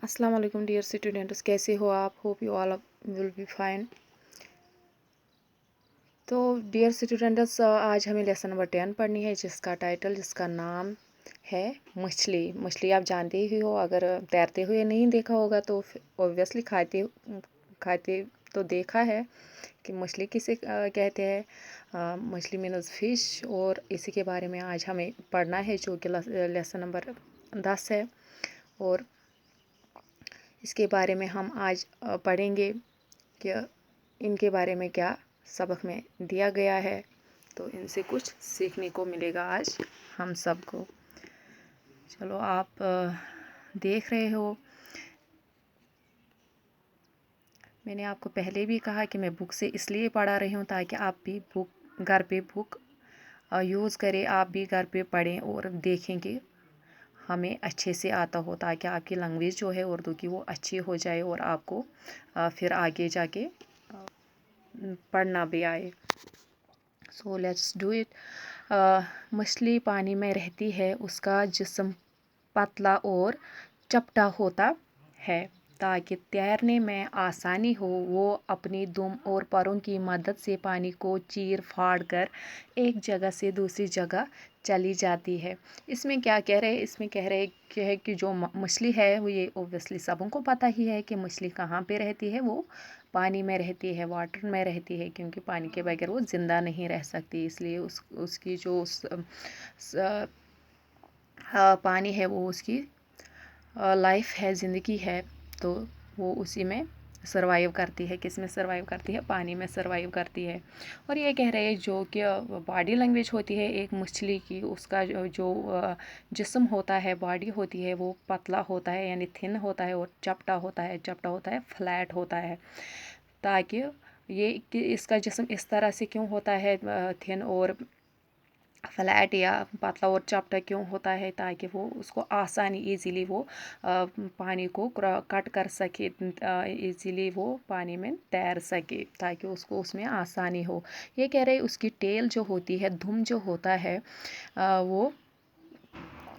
अस्सलाम वालेकुम dear students, कैसे हो आप? Hope you all will be fine. तो डियर स्टूडेंट्स, आज हमें लेसन नंबर 10 पढ़नी है, जिसका नाम है मछली। मछली आप जानते ही हो, अगर तैरते हुए नहीं देखा होगा तो ऑब्वियसली खाते तो देखा है कि मछली किसे कहते हैं। मछली मीन्स फिश, और इसी के बारे में आज हमें पढ़ना है, जो कि लेसन नंबर 10 है। और इसके बारे में हम आज पढ़ेंगे कि इनके बारे में क्या सबक में दिया गया है, तो इनसे कुछ सीखने को मिलेगा आज हम सबको। चलो, आप देख रहे हो, मैंने आपको पहले भी कहा कि मैं बुक से इसलिए पढ़ा रही हूँ ताकि आप भी घर पे बुक यूज़ करें, आप भी घर पे पढ़ें और देखें कि हमें अच्छे से आता हो, ताकि आपकी लैंग्वेज जो है उर्दू की वो अच्छी हो जाए और आपको फिर आगे जाके पढ़ना भी आए। So let's do it. मछली पानी में रहती है, उसका जिस्म पतला और चपटा होता है। ताकि तैरने में आसानी हो, वो अपनी दुम और परों की मदद से पानी को चीर फाड़ कर एक जगह से दूसरी जगह चली जाती है। इसमें क्या कह रहे हैं? इसमें कह रहे हैं कि जो मछली है वो, ये ओब्वियसली सबों को पता ही है कि मछली कहाँ पे रहती है। वो पानी में रहती है, वाटर में रहती है, क्योंकि पानी के बगैर वो ज़िंदा नहीं रह सकती। इसलिए उसकी जो पानी है वो उसकी लाइफ है, ज़िंदगी है। तो वो उसी में सर्वाइव करती है। किस में सर्वाइव करती है? पानी में सर्वाइव करती है। और ये कह रहे हैं जो कि बॉडी लैंग्वेज होती है एक मछली की, उसका जो जिस्म होता है, बॉडी होती है, वो पतला होता है, यानी थिन होता है, और चपटा होता है, फ्लैट होता है। ताकि ये कि इसका जिस्म इस तरह से क्यों होता है, थिन और फ्लैट या पतला और चपटा क्यों होता है? ताकि वो उसको आसानी इजीली वो पानी को कट कर सके, इजीली वो पानी में तैर सके, ताकि उसको उसमें आसानी हो। ये कह रहे उसकी टेल जो होती है, धुम जो होता है वो,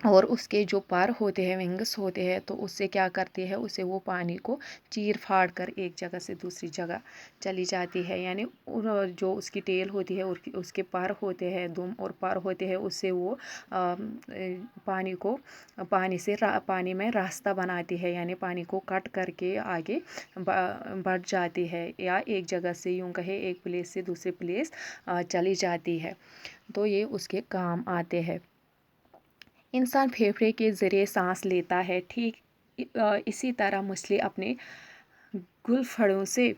और उसके जो पर होते हैं, विंग्स होते हैं, तो उससे क्या करती है, उसे वो पानी को चीर फाड़ कर एक जगह से दूसरी जगह चली जाती है। यानी जो उसकी टेल होती है और उसके पर होते हैं, दुम और पर होते हैं, उससे वो पानी में रास्ता बनाती है, यानी पानी को कट करके आगे बढ़ जाती है, या एक जगह से यूँ कहे एक प्लेस से दूसरे प्लेस चली जाती है। तो ये उसके काम आते हैं। इंसान फेफड़े के ज़रिए सांस लेता है, ठीक इसी तरह मछली अपने गुलफड़ों से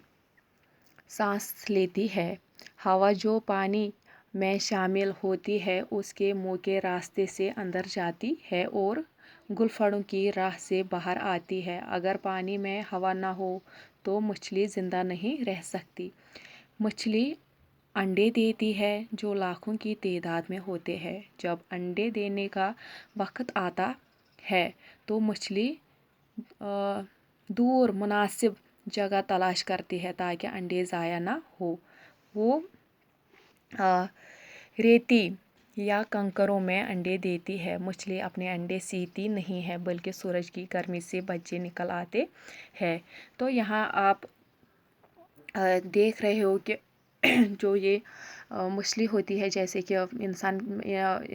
सांस लेती है। हवा जो पानी में शामिल होती है, उसके मुंह के रास्ते से अंदर जाती है और गुलफड़ों की राह से बाहर आती है। अगर पानी में हवा ना हो तो मछली ज़िंदा नहीं रह सकती। मछली अंडे देती है, जो लाखों की तादाद में होते हैं। जब अंडे देने का वक्त आता है तो मछली दूर मुनासिब जगह तलाश करती है ताकि अंडे ज़ाया ना हो। वो रेती या कंकरों में अंडे देती है। मछली अपने अंडे सीती नहीं है, बल्कि सूरज की गर्मी से बच्चे निकल आते हैं। तो यहाँ आप देख रहे हो कि जो ये मछली होती है, जैसे कि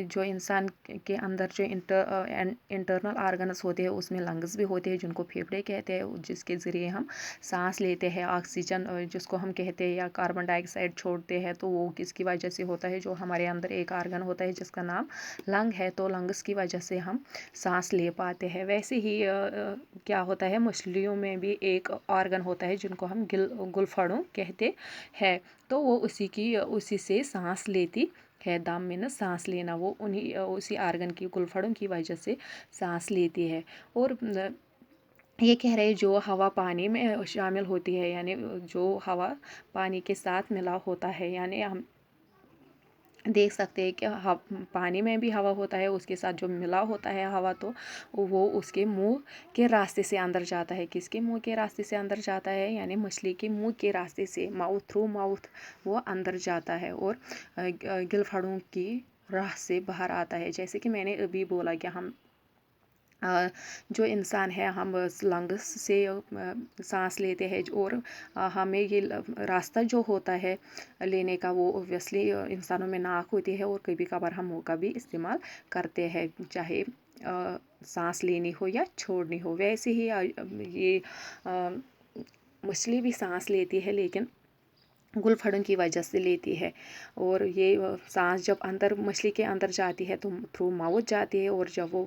जो इंसान के अंदर जो इंटरनल आर्गन्स होते हैं, उसमें लंग्स भी होते हैं, जिनको फेफड़े कहते हैं, जिसके ज़रिए हम सांस लेते हैं, ऑक्सीजन जिसको हम कहते हैं, या कार्बन डाइऑक्साइड छोड़ते हैं। तो वो किसकी वजह से होता है? जो हमारे अंदर एक आर्गन होता है जिसका नाम लंग है, तो लंग्स की वजह से हम सांस ले पाते हैं। वैसे ही क्या होता है, मछलियों में भी एक ऑर्गन होता है जिनको हम गुलफड़ों कहते हैं। तो वो उसी से सांस लेती है। दम में सांस लेना, वो उसी आर्गन की, गुलफड़ों की वजह से सांस लेती है। और ये कह रहे हैं जो हवा पानी में शामिल होती है, यानी जो हवा पानी के साथ मिला होता है, यानी हम देख सकते हैं कि पानी में भी हवा होता है, उसके साथ जो मिला होता है हवा, तो वो उसके मुंह के रास्ते से अंदर जाता है। किसके मुंह के रास्ते से अंदर जाता है? यानी मछली के मुंह के रास्ते से, थ्रू माउथ वो अंदर जाता है, और गिलफड़ों की राह से बाहर आता है। जैसे कि मैंने अभी बोला कि हम जो इंसान है हम लंग्स से सांस लेते हैं और हमें ये रास्ता जो होता है लेने का वो ओब्वियसली इंसानों में नाक होती है और कभी कभार हम मुंह का भी इस्तेमाल करते हैं, चाहे सांस लेनी हो या छोड़नी हो। वैसे ही ये मछली भी सांस लेती है लेकिन गुलफड़न की वजह से लेती है। और ये सांस जब अंदर मछली के अंदर जाती है तो थ्रू माउथ जाती है, और जब वो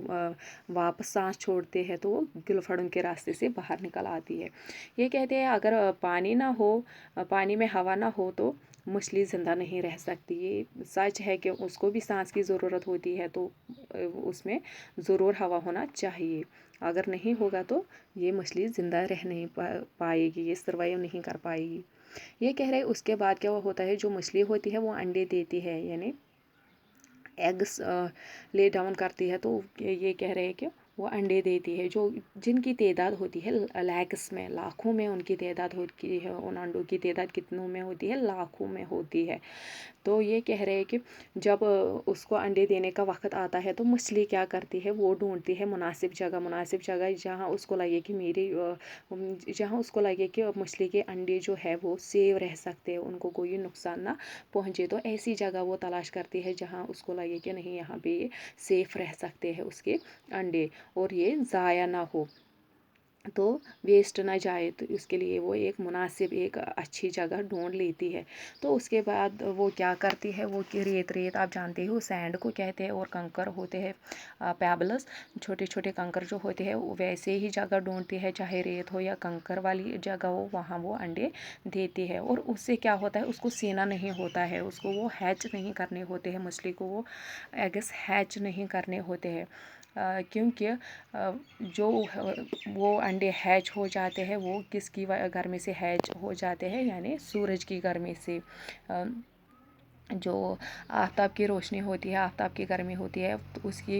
वापस सांस छोड़ते हैं तो वो गुलफड़न के रास्ते से बाहर निकल आती है। ये कहते हैं अगर पानी ना हो, पानी में हवा ना हो तो मछली ज़िंदा नहीं रह सकती। ये सच है कि उसको भी सांस की ज़रूरत होती है, तो उसमें ज़रूर हवा होना चाहिए। अगर नहीं होगा तो ये मछली ज़िंदा रह नहीं पाएगी, ये सर्वाइव नहीं कर पाएगी। ये कह रहे उसके बाद क्या होता है, जो मछली होती है वो अंडे देती है, यानी एग्स ले डाउन करती है। तो ये कह रहे हैं कि वो अंडे देती है, जो जिनकी तादाद होती है लैक्स में, लाखों में उनकी तादाद होती है। उन अंडों की तादाद कितनों में होती है? लाखों में होती है। तो ये कह रहे हैं कि जब उसको अंडे देने का वक्त आता है तो मछली क्या करती है, वो ढूंढती है मुनासिब जगह जहाँ उसको लगे कि जहाँ उसको लगे कि मछली के अंडे जो है वो सेव रह सकते हैं, उनको कोई नुकसान ना पहुँचे। तो ऐसी जगह वो तलाश करती है जहाँ उसको लगे कि नहीं, यहाँ पे ये सेफ रह सकते हैं उसके अंडे और ये ज़ाया ना हो, तो वेस्ट ना जाए। तो इसके लिए वो एक मुनासिब एक अच्छी जगह ढूंढ लेती है। तो उसके बाद वो क्या करती है, वो कि रेत आप जानते हो सैंड को कहते हैं, और कंकर होते हैं पेबल्स, छोटे छोटे कंकर जो होते हैं, वो वैसे ही जगह ढूंढती है, चाहे रेत हो या कंकर वाली जगह हो, वहाँ वो अंडे देती है। और उससे क्या होता है, उसको सीना नहीं होता है, उसको वो हैच नहीं करने होते हैं, मछली को वो एग्स हैच नहीं करने होते हैं, क्योंकि जो वो अंडे हैच हो जाते हैं वो किसकी गर्मी से हैच हो जाते हैं, यानी सूरज की गर्मी से। जो आफ्ताब की रोशनी होती है, आफ्ताब की गर्मी होती है, तो उसकी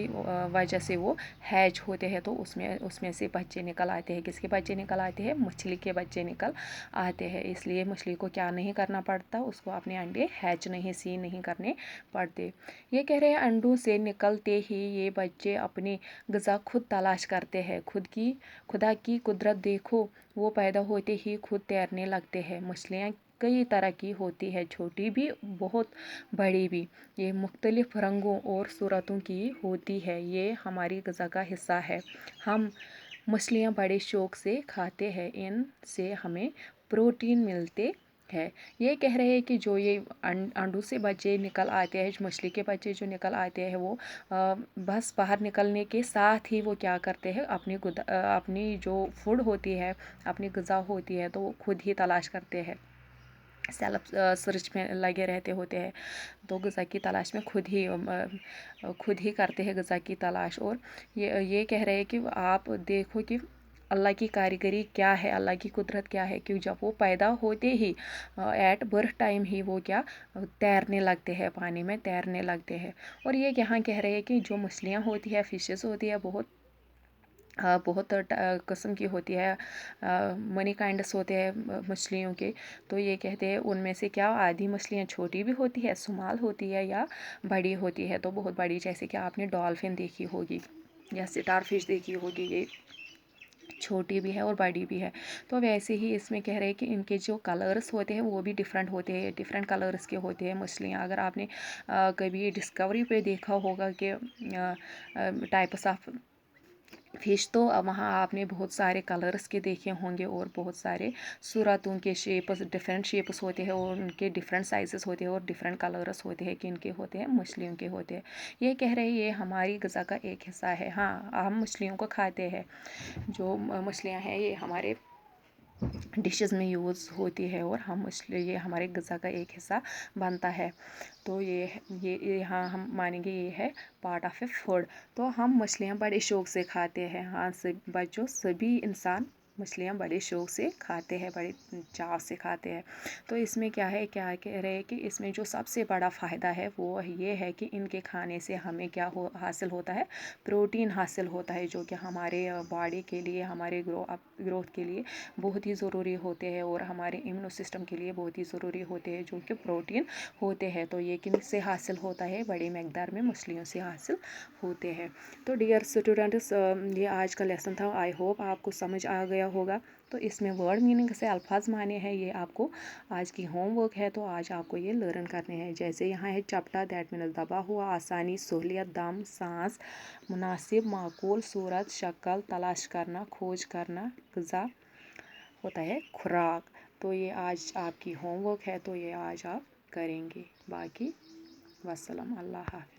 वजह से वो हैच होते हैं। तो उसमें से बच्चे निकल आते हैं। किसके बच्चे निकल आते हैं? मछली के बच्चे निकल आते हैं। इसलिए मछली को क्या नहीं करना पड़ता, उसको अपने अंडे हैच नहीं करने पड़ते। ये कह रहे हैं अंडों से निकलते ही ये बच्चे अपनी ग़िज़ा खुद तलाश करते हैं। खुदा की कुदरत देखो, वो पैदा होते ही खुद तैरने लगते हैं। मछलियाँ कई तरह की होती है, छोटी भी बहुत बड़ी भी। ये मुख्तलिफ रंगों और सूरतों की होती है। ये हमारी ग़िज़ा का हिस्सा है। हम मछलियाँ बड़े शौक़ से खाते हैं, इनसे हमें प्रोटीन मिलते है। ये कह रहे हैं कि जो ये अंडों से बच्चे निकल आते हैं, मछली के बच्चे जो निकल आते हैं, वो बस बाहर निकलने के साथ ही वो क्या करते हैं, अपनी जो फूड होती है, अपनी ग़िज़ा होती है, तो वो खुद ही तलाश करते हैं, सेल्फ सर्च में लगे रहते होते हैं। तो ग़िज़ा की तलाश में खुद ही करते हैं ग़िज़ा की तलाश। और ये कह रहे हैं कि आप देखो कि अल्लाह की कारीगरी क्या है, अल्लाह की कुदरत क्या है, कि जब वो पैदा होते ही एट बर्थ टाइम ही वो क्या तैरने लगते हैं, पानी में तैरने लगते हैं। और ये यहाँ कह रहे हैं कि जो मछलियाँ होती है, फिशेस होती है, बहुत किस्म की होती है, मनी काइंड्स होते हैं मछलियों के। तो ये कहते हैं उनमें से क्या आधी मछलियाँ छोटी भी होती है, सुमाल होती है, या बड़ी होती है। तो बहुत बड़ी, जैसे कि आपने डॉल्फिन देखी होगी या स्टार फिश देखी होगी, ये छोटी भी है और बड़ी भी है। तो वैसे ही इसमें कह रहे हैं कि इनके जो कलर्स होते हैं वो भी डिफरेंट होते हैं, डिफरेंट कलर्स के होते हैं मछलियाँ। अगर आपने कभी डिस्कवरी पे देखा होगा कि टाइप्स ऑफ फिश, तो वहाँ आपने बहुत सारे कलर्स के देखे होंगे, और बहुत सारे सूरतों के शेप्स, डिफरेंट शेप्स होते हैं, और उनके डिफरेंट साइजेस होते हैं, और डिफरेंट कलर्स होते हैं, कि इनके होते हैं, मछलियों के होते हैं। ये कह रहे हैं ये हमारी ग़िज़ा का एक हिस्सा है। हाँ, हम मछलियों को खाते हैं। जो मछलियाँ हैं ये हमारे डिशेस में यूज़ होती है, और हम मछली ये हमारे ग़िज़ा का एक हिस्सा बनता है। तो ये यहाँ हम मानेंगे ये है पार्ट ऑफ ए फूड। तो हम मछलियाँ बड़े शौक़ से खाते हैं। हाँ, सभी इंसान मछलियाँ बड़े शौक से खाते हैं, बड़े चाव से खाते हैं। तो इसमें क्या है, क्या कह रहे हैं कि इसमें जो सबसे बड़ा फ़ायदा है वो ये है कि इनके खाने से हमें क्या हासिल होता है, प्रोटीन हासिल होता है, जो कि हमारे बॉडी के लिए, हमारे ग्रोथ के लिए बहुत ही ज़रूरी होते हैं, और हमारे इम्यूनो सिस्टम के लिए बहुत ही ज़रूरी होते हैं, जो कि प्रोटीन होते हैं। तो ये किन से हासिल होता है, बड़ी मकदार में मछलियों से हासिल होते हैं। तो डियर स्टूडेंट्स, ये आज का लेसन था। आई होप आपको समझ आ गया होगा। तो इसमें वर्ड मीनिंग से अल्फाज माने हैं, ये आपको आज की होमवर्क है, तो आज आपको ये लर्न करने हैं। जैसे यहाँ है चपटा, दैट मीन्स दबा हुआ, आसानी, सहूलियत, दम, सांस, मुनासिब, माकूल, सूरत, शक्ल, तलाश करना, खोज करना, ग़िज़ा होता है खुराक। तो ये आज आपकी होमवर्क है, तो ये आज आप करेंगे। बाकी वस्सलाम, अल्लाह हाफ़िज़।